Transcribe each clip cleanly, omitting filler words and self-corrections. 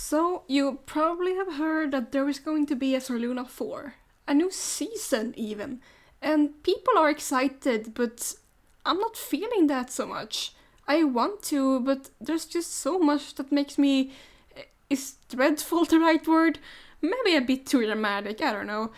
So, you probably have heard that there is going to be a Soluna 4. A new season, even. And people are excited, but I'm not feeling that so much. I want to, but there's just so much that makes me... Is dreadful the right word? Maybe a bit too dramatic, I don't know.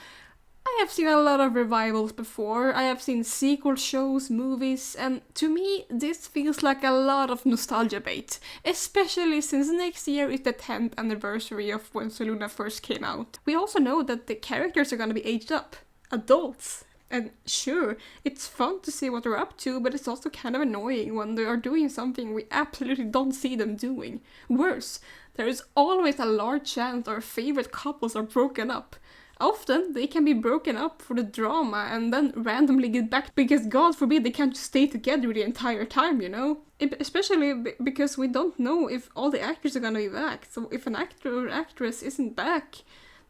I have seen a lot of revivals before, I have seen sequel shows, movies, and to me this feels like a lot of nostalgia bait, especially since next year is the 10th anniversary of when Soluna first came out. We also know that the characters are gonna be aged up, adults. And sure, it's fun to see what they're up to, but it's also kind of annoying when they are doing something we absolutely don't see them doing. Worse, there is always a large chance our favorite couples are broken up. Often, they can be broken up for the drama and then randomly get back because God forbid they can't just stay together the entire time, you know? Especially because we don't know if all the actors are gonna be back. So if an actor or actress isn't back,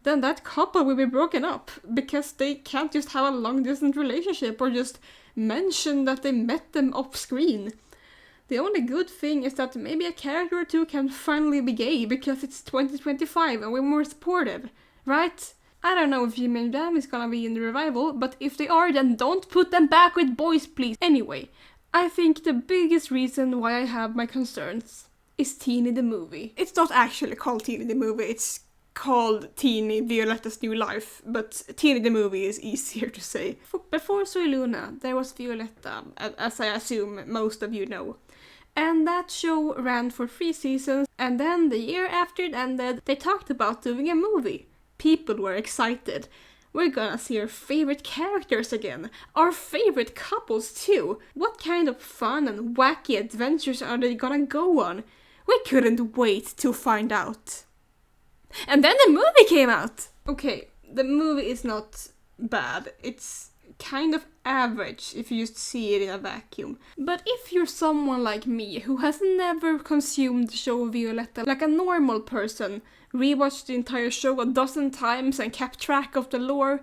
then that couple will be broken up because they can't just have a long distance relationship or just mention that they met them off screen. The only good thing is that maybe a character or two can finally be gay because it's 2025 and we're more supportive, right? I don't know if Jimmy and Jam is gonna be in the revival, but if they are, then don't put them back with boys, please. Anyway, I think the biggest reason why I have my concerns is Teeny the movie. It's not actually called Teeny the movie, it's called Teeny Violetta's New Life, but Teeny the movie is easier to say. Before Soy Luna, there was Violetta, as I assume most of you know. And that show ran for 3 seasons, and then the year after it ended, they talked about doing a movie. People were excited. We're gonna see our favorite characters again. Our favorite couples too. What kind of fun and wacky adventures are they gonna go on? We couldn't wait to find out. And then the movie came out! Okay, the movie is not bad. It's kind of average if you just see it in a vacuum. But if you're someone like me who has never consumed the show Violetta like a normal person, rewatched the entire show a dozen times and kept track of the lore,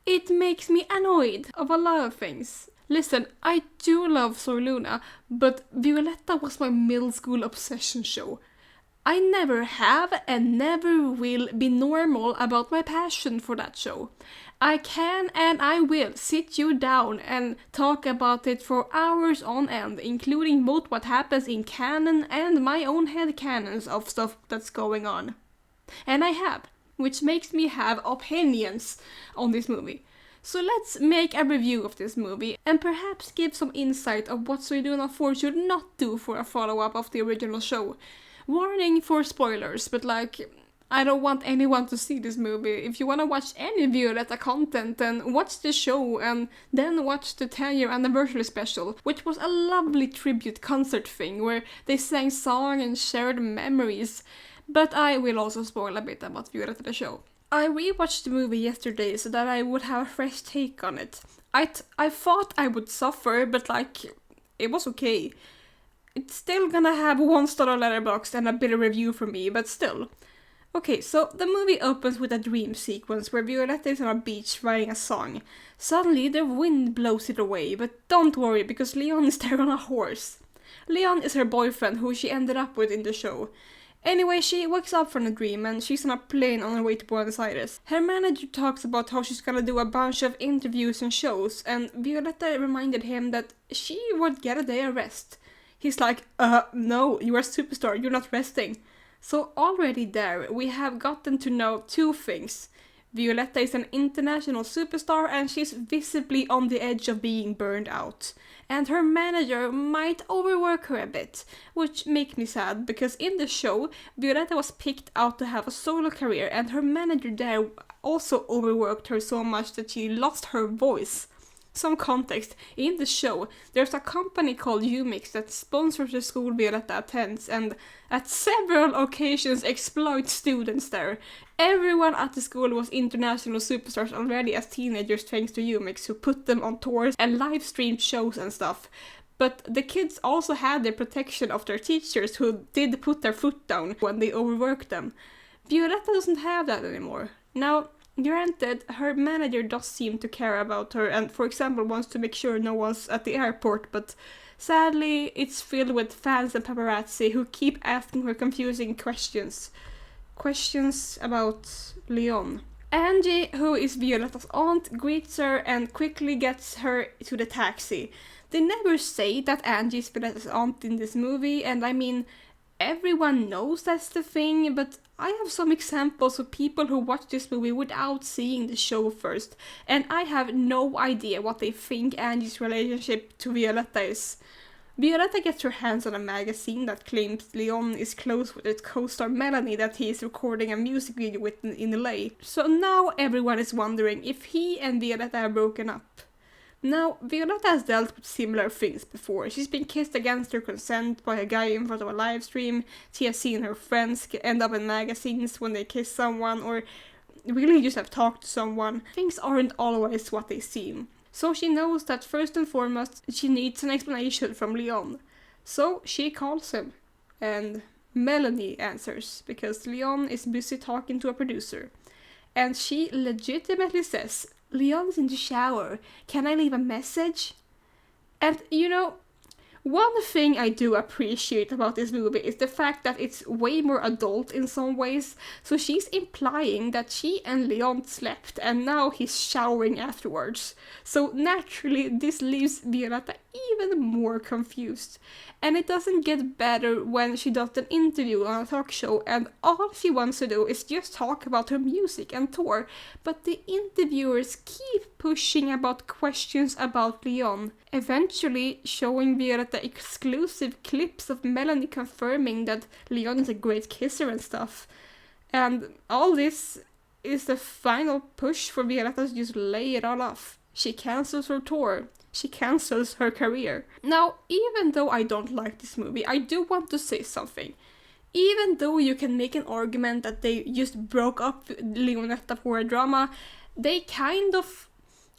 it makes me annoyed of a lot of things. Listen, I do love Soy Luna, but Violetta was my middle school obsession show. I never have and never will be normal about my passion for that show. I can and I will sit you down and talk about it for hours on end, including both what happens in canon and my own headcanons of stuff that's going on. And I have, which makes me have opinions on this movie. So let's make a review of this movie and perhaps give some insight of what Soy Luna 4 should not do for a follow-up of the original show. Warning for spoilers, but I don't want anyone to see this movie. If you want to watch any Violetta content, then watch the show and then watch the 10-year anniversary special, which was a lovely tribute concert thing where they sang songs and shared memories. But I will also spoil a bit about Violetta the show. I rewatched the movie yesterday so that I would have a fresh take on it. I thought I would suffer, but it was okay. It's still gonna have 1-star on Letterboxd and a bit of review from me, but still. Okay, so the movie opens with a dream sequence where Violetta is on a beach writing a song. Suddenly the wind blows it away, but don't worry because Leon is there on a horse. Leon is her boyfriend who she ended up with in the show. Anyway, she wakes up from the dream and she's on a plane on her way to Buenos Aires. Her manager talks about how she's gonna do a bunch of interviews and shows, and Violetta reminded him that she would get a day of rest. He's like, no, you are a superstar, you're not resting. So already there, we have gotten to know 2 things. Violetta is an international superstar and she's visibly on the edge of being burned out. And her manager might overwork her a bit, which makes me sad because in the show, Violetta was picked out to have a solo career and her manager there also overworked her so much that she lost her voice. Some context, in the show, there's a company called Umix that sponsors the school Violetta attends and at several occasions exploits students there. Everyone at the school was international superstars already as teenagers thanks to Umix, who put them on tours and live streamed shows and stuff. But the kids also had the protection of their teachers who did put their foot down when they overworked them. Violetta doesn't have that anymore. Now, granted, her manager does seem to care about her and, for example, wants to make sure no one's at the airport, but sadly, it's filled with fans and paparazzi who keep asking her confusing questions. questions about Leon. Angie, who is Violetta's aunt, greets her and quickly gets her to the taxi. They never say that Angie is Violetta's aunt in this movie, and I mean, everyone knows that's the thing, but I have some examples of people who watch this movie without seeing the show first, and I have no idea what they think Angie's relationship to Violetta is. Violetta gets her hands on a magazine that claims Leon is close with its co-star Melanie that he is recording a music video with in LA. So now everyone is wondering if he and Violetta have broken up. Now, Violetta has dealt with similar things before. She's been kissed against her consent by a guy in front of a live stream. She has seen her friends end up in magazines when they kiss someone, or really just have talked to someone. Things aren't always what they seem. So she knows that first and foremost she needs an explanation from Leon. So she calls him, and Melanie answers because Leon is busy talking to a producer. And she legitimately says, "Leon's in the shower, can I leave a message?" And you know, one thing I do appreciate about this movie is the fact that it's way more adult in some ways. So she's implying that she and Leon slept and now he's showering afterwards. So naturally this leaves Violetta even more confused. And it doesn't get better when she does an interview on a talk show and all she wants to do is just talk about her music and tour. But the interviewers keep pushing about questions about Leon, eventually showing Violetta exclusive clips of Melanie confirming that Leon is a great kisser and stuff. And all this is the final push for Violetta to just lay it all off. She cancels her tour. She cancels her career. Now, even though I don't like this movie, I do want to say something. Even though you can make an argument that they just broke up Leonetta for a drama, they kind of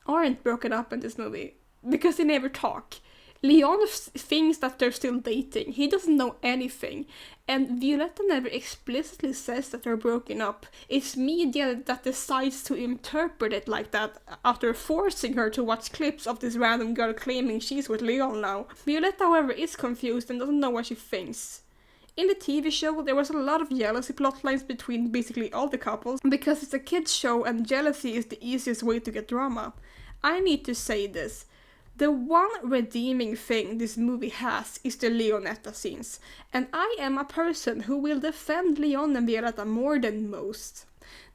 aren't broken up in this movie. Because they never talk. Leon thinks that they're still dating. He doesn't know anything. And Violetta never explicitly says that they're broken up. It's media that decides to interpret it like that after forcing her to watch clips of this random girl claiming she's with Leon now. Violetta, however, is confused and doesn't know what she thinks. In the TV show, there was a lot of jealousy plotlines between basically all the couples, because it's a kids show and jealousy is the easiest way to get drama. I need to say this. The one redeeming thing this movie has is the Leonetta scenes, and I am a person who will defend Leon and Violetta more than most.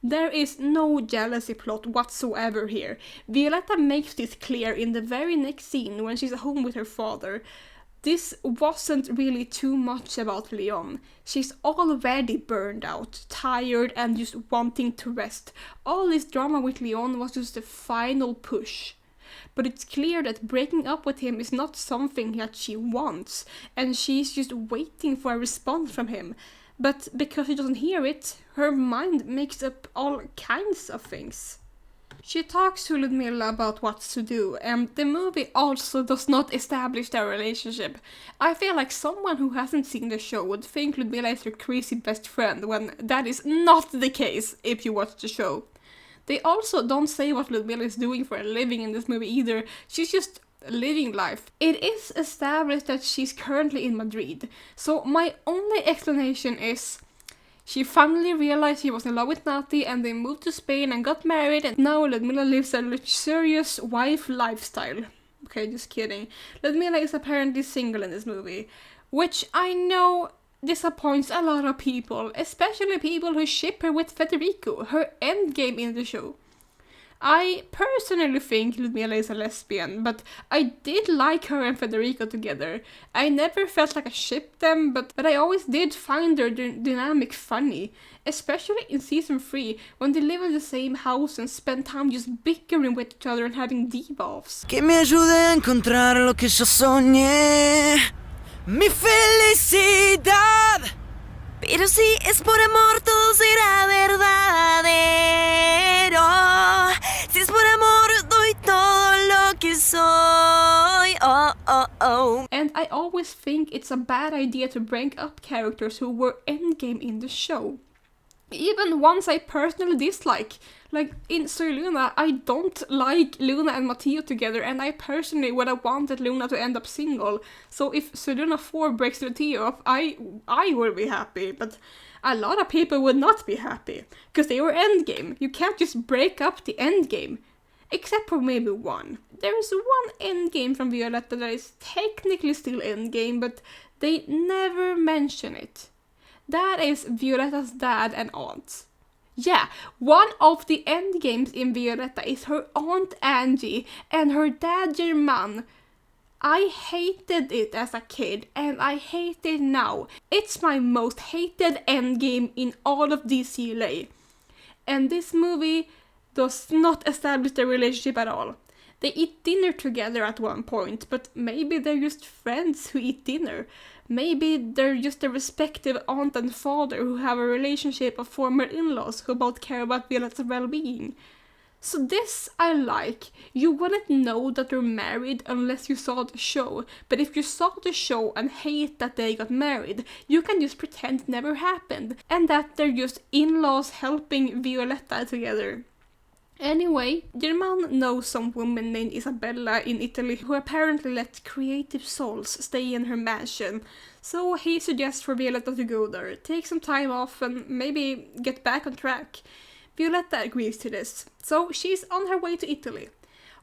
There is no jealousy plot whatsoever here. Violetta makes this clear in the very next scene when she's at home with her father. This wasn't really too much about Leon. She's already burned out, tired, and just wanting to rest. All this drama with Leon was just the final push. But it's clear that breaking up with him is not something that she wants, and she's just waiting for a response from him. But because she doesn't hear it, her mind makes up all kinds of things. She talks to Ludmilla about what to do, and the movie also does not establish their relationship. I feel like someone who hasn't seen the show would think Ludmilla is her crazy best friend, when that is not the case if you watch the show. They also don't say what Ludmilla is doing for a living in this movie either. She's just living life. It is established that she's currently in Madrid. So my only explanation is she finally realized she was in love with Nati and they moved to Spain and got married, and now Ludmilla lives a luxurious wife lifestyle. Okay, just kidding. Ludmilla is apparently single in this movie, which I know disappoints a lot of people, especially people who ship her with Federico, her endgame in the show. I personally think Ludmilla is a lesbian, but I did like her and Federico together. I never felt like I shipped them, but I always did find their dynamic funny, especially in season 3, when they live in the same house and spend time just bickering with each other and having debuffs. Que me ayude a encontrar lo que yo soñé. Mi felicidad. Pero si es por amor todo será verdadero. Si es por amor doy todo lo que soy. Oh, oh, oh. And I always think it's a bad idea to bring up characters who were endgame in the show. Even ones I personally dislike. Like in Soy Luna, I don't like Luna and Matteo together, and I personally would have wanted Luna to end up single. So if Soy Luna 4 breaks Matteo up, I will be happy. But a lot of people would not be happy, because they were endgame. You can't just break up the endgame. Except for maybe one. There is one endgame from Violetta that is technically still endgame, but they never mention it. That is Violetta's dad and aunt. Yeah, one of the endgames in Violetta is her aunt Angie and her dad German. I hated it as a kid, and I hate it now. It's my most hated endgame in all of DCLA. And this movie does not establish their relationship at all. They eat dinner together at one point, but maybe they're just friends who eat dinner. Maybe they're just a respective aunt and father who have a relationship of former in-laws who both care about Violetta's well-being. So this I like. You wouldn't know that they're married unless you saw the show, but if you saw the show and hate that they got married, you can just pretend it never happened, and that they're just in-laws helping Violetta together. Anyway, German knows some woman named Isabella in Italy who apparently let creative souls stay in her mansion, so he suggests for Violetta to go there, take some time off and maybe get back on track. Violetta agrees to this, so she's on her way to Italy.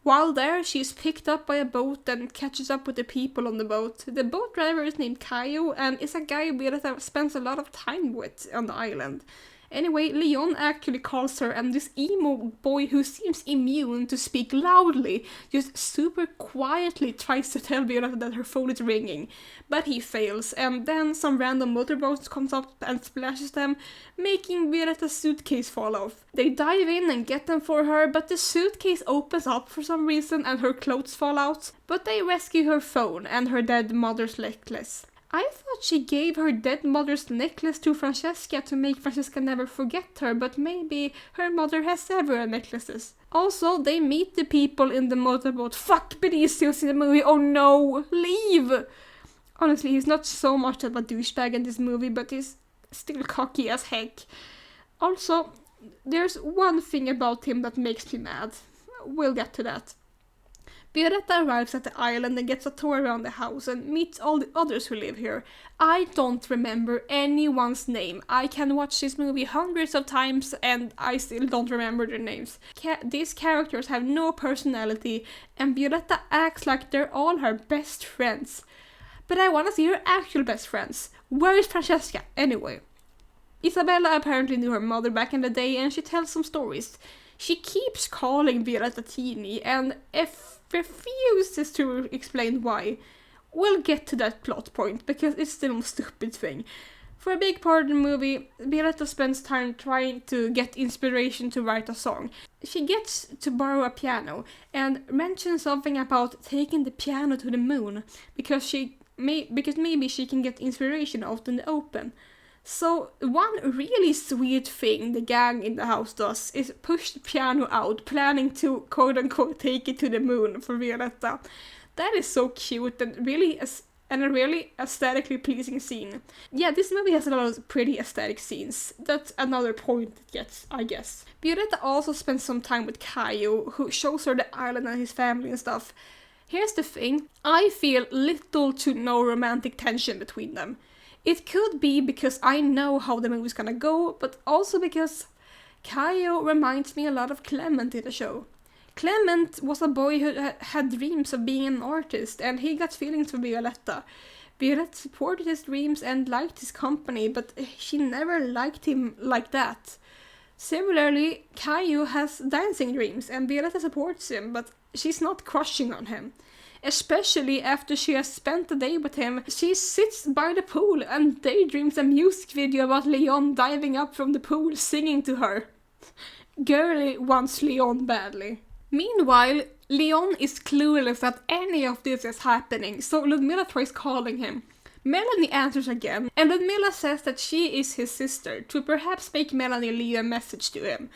While there, she's picked up by a boat and catches up with the people on the boat. The boat driver is named Caio and is a guy Violetta spends a lot of time with on the island. Anyway, Leon actually calls her, and this emo boy who seems immune to speak loudly just super quietly tries to tell Violetta that her phone is ringing. But he fails, and then some random motorboat comes up and splashes them, making Violetta's suitcase fall off. They dive in and get them for her, but the suitcase opens up for some reason and her clothes fall out. But they rescue her phone and her dead mother's necklace. I thought she gave her dead mother's necklace to Francesca to make Francesca never forget her, but maybe her mother has several necklaces. Also, they meet the people in the motorboat. Fuck, Benizio's in the movie, oh no, leave! Honestly, he's not so much of a douchebag in this movie, but he's still cocky as heck. Also, there's one thing about him that makes me mad. We'll get to that. Violetta arrives at the island and gets a tour around the house and meets all the others who live here. I don't remember anyone's name. I can watch this movie hundreds of times and I still don't remember their names. These characters have no personality and Violetta acts like they're all her best friends. But I want to see her actual best friends. Where is Francesca, anyway? Isabella apparently knew her mother back in the day and she tells some stories. She keeps calling Violetta teeny and refuses to explain why. We'll get to that plot point because it's the most stupid thing. For a big part of the movie, Violetta spends time trying to get inspiration to write a song. She gets to borrow a piano and mentions something about taking the piano to the moon because maybe she can get inspiration out in the open. So one really sweet thing the gang in the house does is push the piano out, planning to quote-unquote take it to the moon for Violetta. That is so cute and a really aesthetically pleasing scene. Yeah, this movie has a lot of pretty aesthetic scenes. That's another point it gets, I guess. Violetta also spends some time with Caio, who shows her the island and his family and stuff. Here's the thing, I feel little to no romantic tension between them. It could be because I know how the movie's gonna go, but also because Caio reminds me a lot of Clement in the show. Clement was a boy who had dreams of being an artist, and he got feelings for Violetta. Violetta supported his dreams and liked his company, but she never liked him like that. Similarly, Caio has dancing dreams, and Violetta supports him, but she's not crushing on him. Especially after she has spent the day with him, she sits by the pool and daydreams a music video about Leon diving up from the pool singing to her. Girlie wants Leon badly. Meanwhile, Leon is clueless that any of this is happening, so Ludmilla tries calling him. Melanie answers again, and Ludmilla says that she is his sister, to perhaps make Melanie leave a message to him.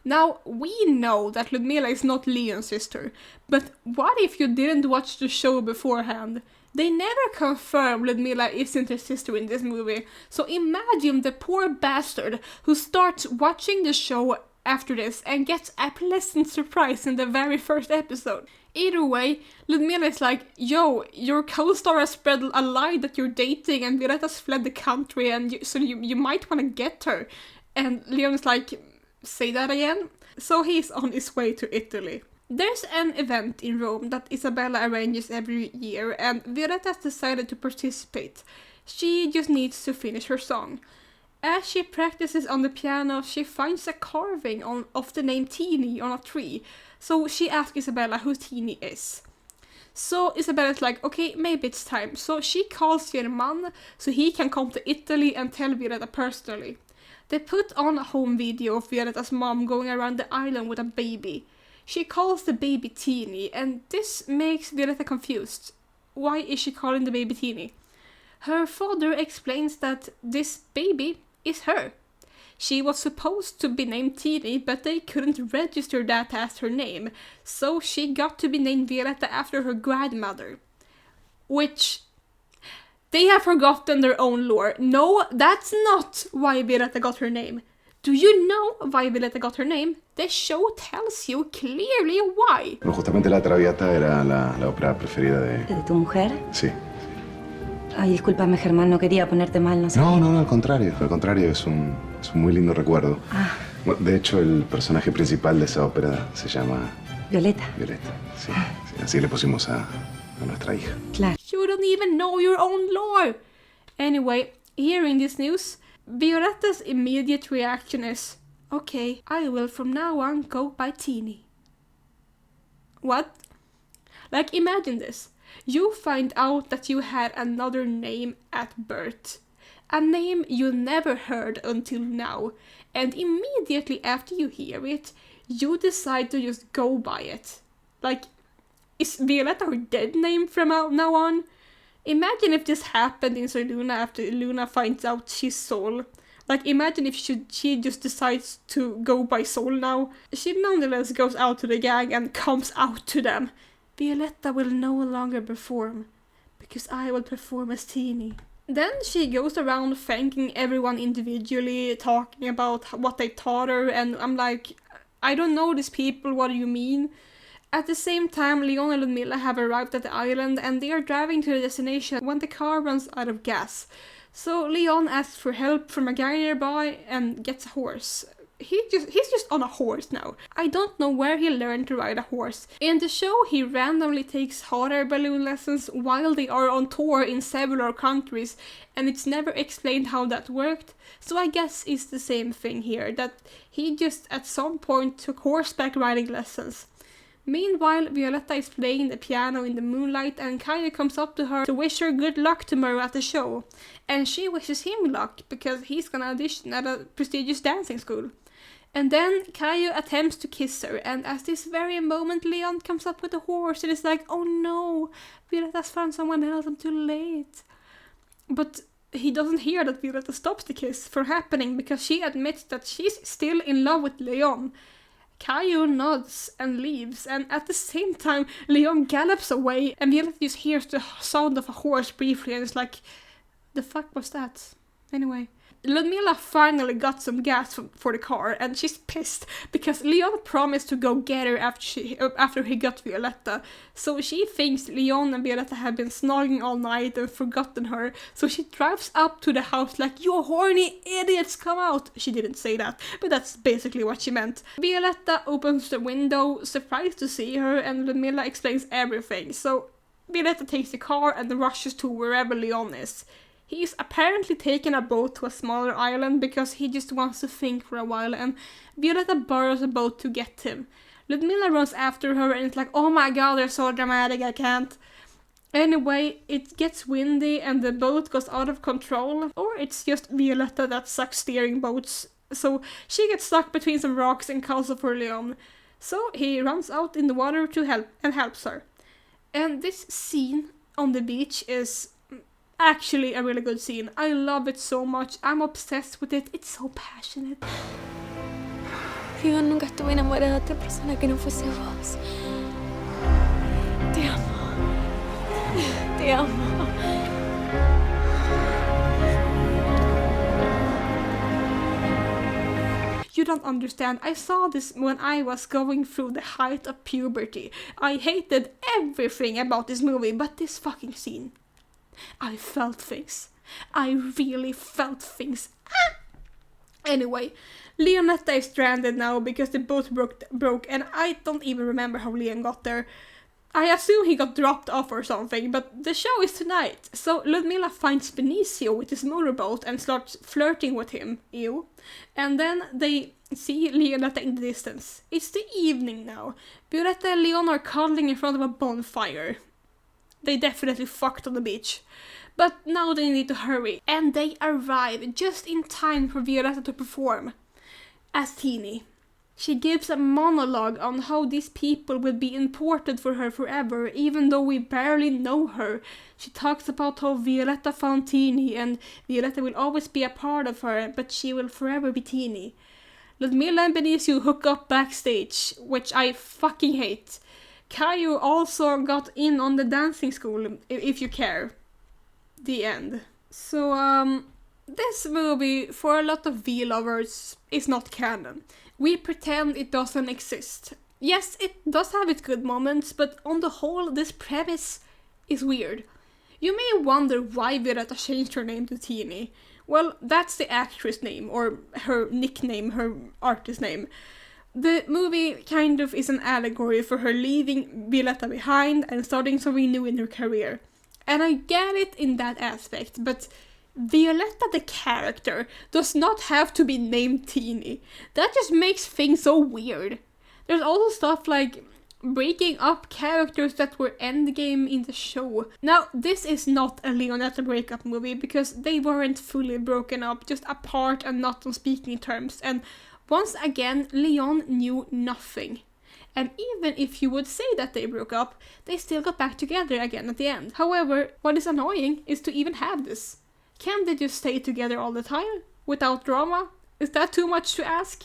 Now, we know that Ludmilla is not Leon's sister, but what if you didn't watch the show beforehand? They never confirm Ludmilla isn't her sister in this movie, so imagine the poor bastard who starts watching the show after this and gets a pleasant surprise in the very first episode. Either way, Ludmilla is like, yo, your co-star has spread a lie that you're dating and Violetta's fled the country and so you might want to get her. And Leon is like, say that again? So he's on his way to Italy. There's an event in Rome that Isabella arranges every year and Violetta has decided to participate. She just needs to finish her song. As she practices on the piano, she finds a carving of the name Teeny on a tree. So she asks Isabella who Teeny is. So Isabella's like, okay, maybe it's time. So she calls German so he can come to Italy and tell Violetta personally. They put on a home video of Violetta's mom going around the island with a baby. She calls the baby Teeny, and this makes Violetta confused. Why is she calling the baby Teeny? Her father explains that this baby is her. She was supposed to be named Teeny, but they couldn't register that as her name, so she got to be named Violetta after her grandmother. Which, they have forgotten their own lore. No, that's not why Violetta got her name. Do you know why Violetta got her name? The show tells you clearly why. Bueno, justamente La Traviata era la ópera preferida de... ¿De tu mujer? Sí. Ay, discúlpame, Germán, no quería ponerte mal, no sé. No, al contrario. Al contrario, es un muy lindo recuerdo. Ah. Bueno, de hecho, el personaje principal de esa ópera se llama... Violeta. Violeta, sí. Así le pusimos a nuestra hija. Claro. You don't even know your own lore! Anyway, hearing this news, Violetta's immediate reaction is, okay, I will from now on go by Teeny. What? Like, imagine this. You find out that you had another name at birth. A name you never heard until now. And immediately after you hear it, you decide to just go by it. Like, is Violetta her dead name from now on? Imagine if this happened in Sir Luna after Luna finds out she's Sol. Like, imagine if she just decides to go by Sol now. She nonetheless goes out to the gang and comes out to them. Violetta will no longer perform, because I will perform as Teeny. Then she goes around thanking everyone individually, talking about what they taught her, and I'm like, I don't know these people, what do you mean? At the same time, Leon and Ludmilla have arrived at the island and they are driving to the destination when the car runs out of gas. So Leon asks for help from a guy nearby and gets a horse. He's just on a horse now. I don't know where he learned to ride a horse. In the show, he randomly takes hot air balloon lessons while they are on tour in several countries, and it's never explained how that worked. So I guess it's the same thing here, that he just at some point took horseback riding lessons. Meanwhile, Violetta is playing the piano in the moonlight and Kaio comes up to her to wish her good luck tomorrow at the show. And she wishes him luck because he's gonna audition at a prestigious dancing school. And then Kaio attempts to kiss her, and at this very moment Leon comes up with a horse and is like, oh no, Violetta's found someone else, I'm too late. But he doesn't hear that Violetta stops the kiss from happening because she admits that she's still in love with Leon. Kaio nods and leaves, and at the same time Leon gallops away and Violetta just hears the sound of a horse briefly and is like, the fuck was that? Anyway, Ludmilla finally got some gas for the car and she's pissed because Leon promised to go get her after he got Violetta. So she thinks Leon and Violetta have been snogging all night and forgotten her. So she drives up to the house like, you horny idiots, come out. She didn't say that, but that's basically what she meant. Violetta opens the window, surprised to see her, and Ludmilla explains everything. So Violetta takes the car and rushes to wherever Leon is. He's apparently taken a boat to a smaller island because he just wants to think for a while, and Violetta borrows a boat to get him. Ludmilla runs after her and it's like, oh my god, they're so dramatic, I can't. Anyway, it gets windy and the boat goes out of control, or it's just Violetta that sucks steering boats. So she gets stuck between some rocks and calls for Leon. So he runs out in the water to help and helps her. And this scene on the beach is actually a really good scene. I love it so much. I'm obsessed with it. It's so passionate. Yo nunca estuve enamorada de otra persona que no fuese vos. Te amo. Te amo. You don't understand. I saw this when I was going through the height of puberty. I hated everything about this movie, but this fucking scene. I felt things. I really felt things. Anyway, Leonetta is stranded now because the boat broke, and I don't even remember how Leon got there. I assume he got dropped off or something, but the show is tonight. So Ludmilla finds Benicio with his motorboat and starts flirting with him. Ew. And then they see Leonetta in the distance. It's the evening now. Violetta and Leon are cuddling in front of a bonfire. They definitely fucked on the beach. But now they need to hurry. And they arrive just in time for Violetta to perform as Teeny. She gives a monologue on how these people will be important for her forever, even though we barely know her. She talks about how Violetta found Teeny, and Violetta will always be a part of her, but she will forever be Teeny. Ludmilla and Benicio hook up backstage, which I fucking hate. Caillou also got in on the dancing school, if you care. The end. So, this movie, for a lot of V lovers, is not canon. We pretend it doesn't exist. Yes, it does have its good moments, but on the whole, this premise is weird. You may wonder why Violetta changed her name to Teeny. Well, that's the actress name, or her nickname, her artist name. The movie kind of is an allegory for her leaving Violetta behind and starting something new in her career. And I get it in that aspect, but Violetta the character does not have to be named Teeny. That just makes things so weird. There's also stuff like breaking up characters that were endgame in the show. Now, this is not a Leonetta breakup movie because they weren't fully broken up, just apart and not on speaking terms. And once again, Leon knew nothing. And even if you would say that they broke up, they still got back together again at the end. However, what is annoying is to even have this. Can't they just stay together all the time? Without drama? Is that too much to ask?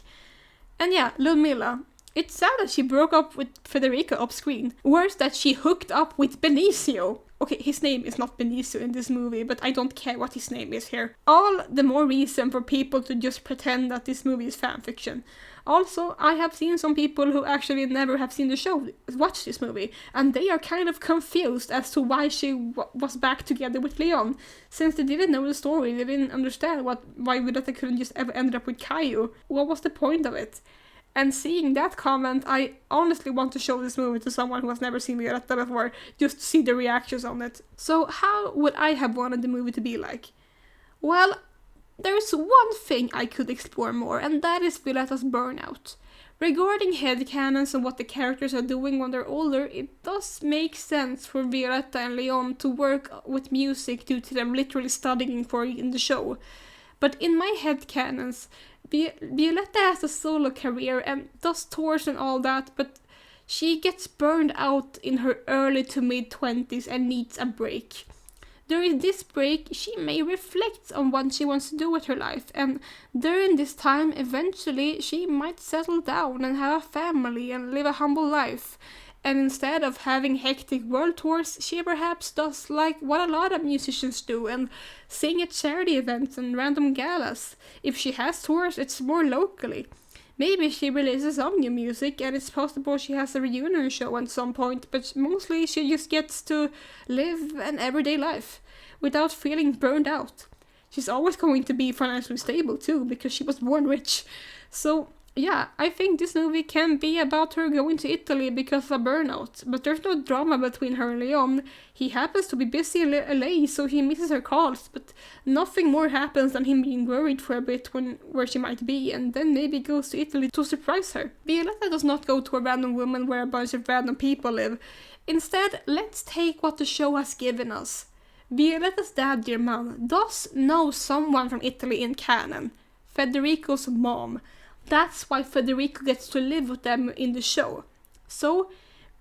And yeah, Ludmilla. It's sad that she broke up with Federico off screen. Worse that she hooked up with Benicio. Okay, his name is not Benicio in this movie, but I don't care what his name is here. All the more reason for people to just pretend that this movie is fanfiction. Also, I have seen some people who actually never have seen the show watch this movie, and they are kind of confused as to why she was back together with Leon. Since they didn't know the story, they didn't understand why Violetta couldn't just ever end up with Caillou. What was the point of it? And seeing that comment, I honestly want to show this movie to someone who has never seen Violetta before, just to see the reactions on it. So how would I have wanted the movie to be like? Well, there's one thing I could explore more, and that is Violetta's burnout. Regarding headcanons and what the characters are doing when they're older, it does make sense for Violetta and Leon to work with music due to them literally studying for it in the show. But in my headcanons, Violetta has a solo career and does tours and all that, but she gets burned out in her early to mid-20s and needs a break. During this break, she may reflect on what she wants to do with her life, and during this time, eventually, she might settle down and have a family and live a humble life. And instead of having hectic world tours, she perhaps does like what a lot of musicians do and sing at charity events and random galas. If she has tours, it's more locally. Maybe she releases some new music and it's possible she has a reunion show at some point, but mostly she just gets to live an everyday life without feeling burned out. She's always going to be financially stable too, because she was born rich. So yeah, I think this movie can be about her going to Italy because of a burnout, but there's no drama between her and Leon. He happens to be busy in LA, so he misses her calls, but nothing more happens than him being worried for a bit where she might be, and then maybe goes to Italy to surprise her. Violetta does not go to a random woman where a bunch of random people live. Instead, let's take what the show has given us. Violetta's dad, German, does know someone from Italy in canon, Federico's mom. That's why Federico gets to live with them in the show. So,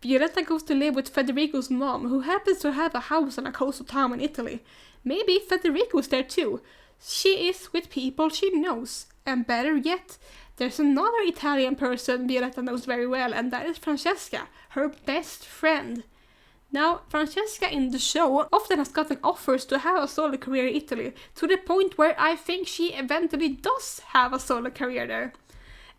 Violetta goes to live with Federico's mom, who happens to have a house in a coastal town in Italy. Maybe Federico's there too. She is with people she knows. And better yet, there's another Italian person Violetta knows very well, and that is Francesca, her best friend. Now, Francesca in the show often has gotten offers to have a solo career in Italy, to the point where I think she eventually does have a solo career there.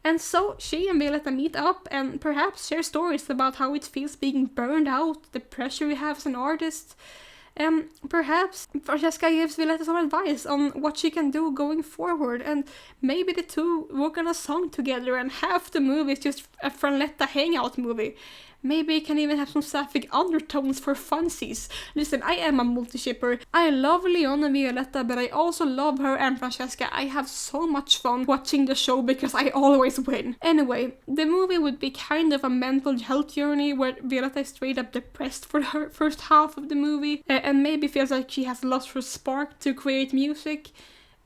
And so she and Violetta meet up and perhaps share stories about how it feels being burned out, the pressure we have as an artist. Perhaps Francesca gives Violetta some advice on what she can do going forward, and maybe the two work on a song together and half the movie is just a Franletta hangout movie. Maybe it can even have some sapphic undertones for funsies. Listen, I am a multi-shipper. I love Leon and Violetta, but I also love her and Francesca. I have so much fun watching the show because I always win. Anyway, the movie would be kind of a mental health journey where Violetta is straight up depressed for her first half of the movie and maybe feels like she has lost her spark to create music.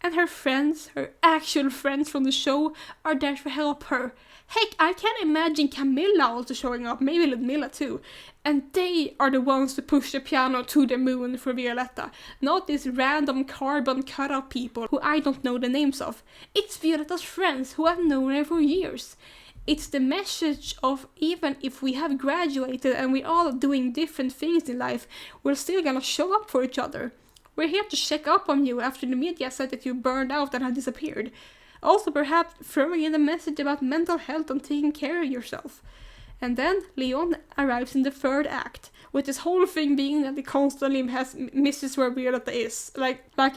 And her friends, her actual friends from the show, are there to help her. Heck, I can imagine Camilla also showing up, maybe Ludmilla too. And they are the ones to push the piano to the moon for Violetta. Not these random carbon cutout people who I don't know the names of. It's Violetta's friends who have known her for years. It's the message of even if we have graduated and we're all doing different things in life, we're still gonna show up for each other. We're here to check up on you after the media said that you burned out and have disappeared. Also perhaps throwing in a message about mental health and taking care of yourself. And then Leon arrives in the third act, with this whole thing being that he constantly misses where Violetta is.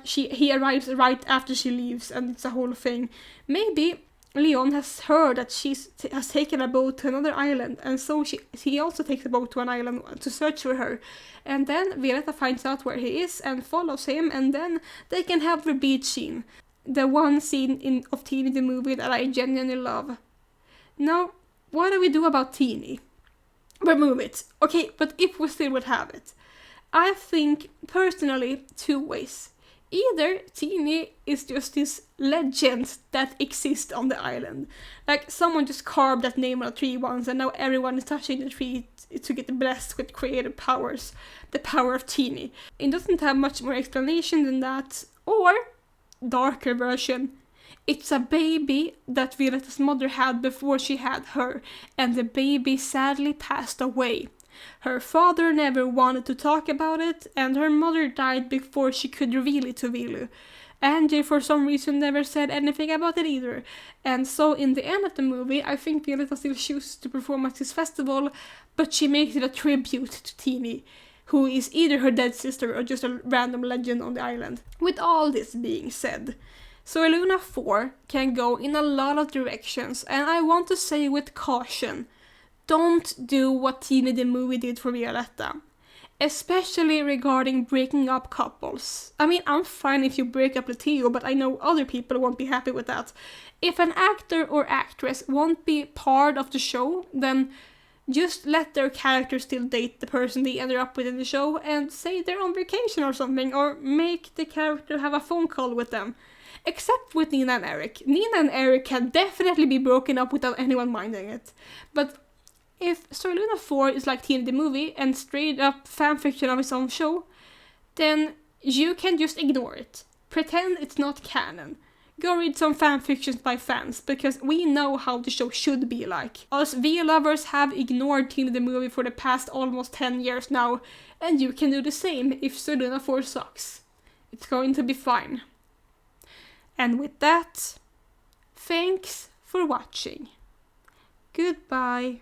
He arrives right after she leaves, and it's a whole thing. Maybe Leon has heard that she has taken a boat to another island, and so he also takes a boat to an island to search for her. And then Violetta finds out where he is and follows him, and then they can have their beach scene. The one scene of Teenie the movie that I genuinely love. Now, what do we do about Teenie? Remove it. Okay, but if we still would have it. I think, personally, two ways. Either Teenie is just this legend that exists on the island. Like, someone just carved that name on a tree once and now everyone is touching the tree to get blessed with creative powers. The power of Teenie. It doesn't have much more explanation than that. Or darker version. It's a baby that Violetta's mother had before she had her, and the baby sadly passed away. Her father never wanted to talk about it, and her mother died before she could reveal it to Vilu. Angie, for some reason, never said anything about it either. And so in the end of the movie, I think Violetta still chooses to perform at this festival, but she makes it a tribute to Teenie, who is either her dead sister or just a random legend on the island. With all this being said, Soarluna 4 can go in a lot of directions, and I want to say with caution, don't do what Teenie the movie did for Violetta. Especially regarding breaking up couples. I mean, I'm fine if you break up with Theo, but I know other people won't be happy with that. If an actor or actress won't be part of the show, then just let their character still date the person they ended up with in the show and say they're on vacation or something, or make the character have a phone call with them. Except with Nina and Eric. Nina and Eric can definitely be broken up without anyone minding it. But if Soarluna 4 is like Teenie the movie and straight up fanfiction of its own show, then you can just ignore it. Pretend it's not canon. Go read some fanfictions by fans, because we know how the show should be like. Us V lovers have ignored Teenie the movie for the past almost 10 years now, and you can do the same if Soarluna 4 sucks. It's going to be fine. And with that, thanks for watching. Goodbye.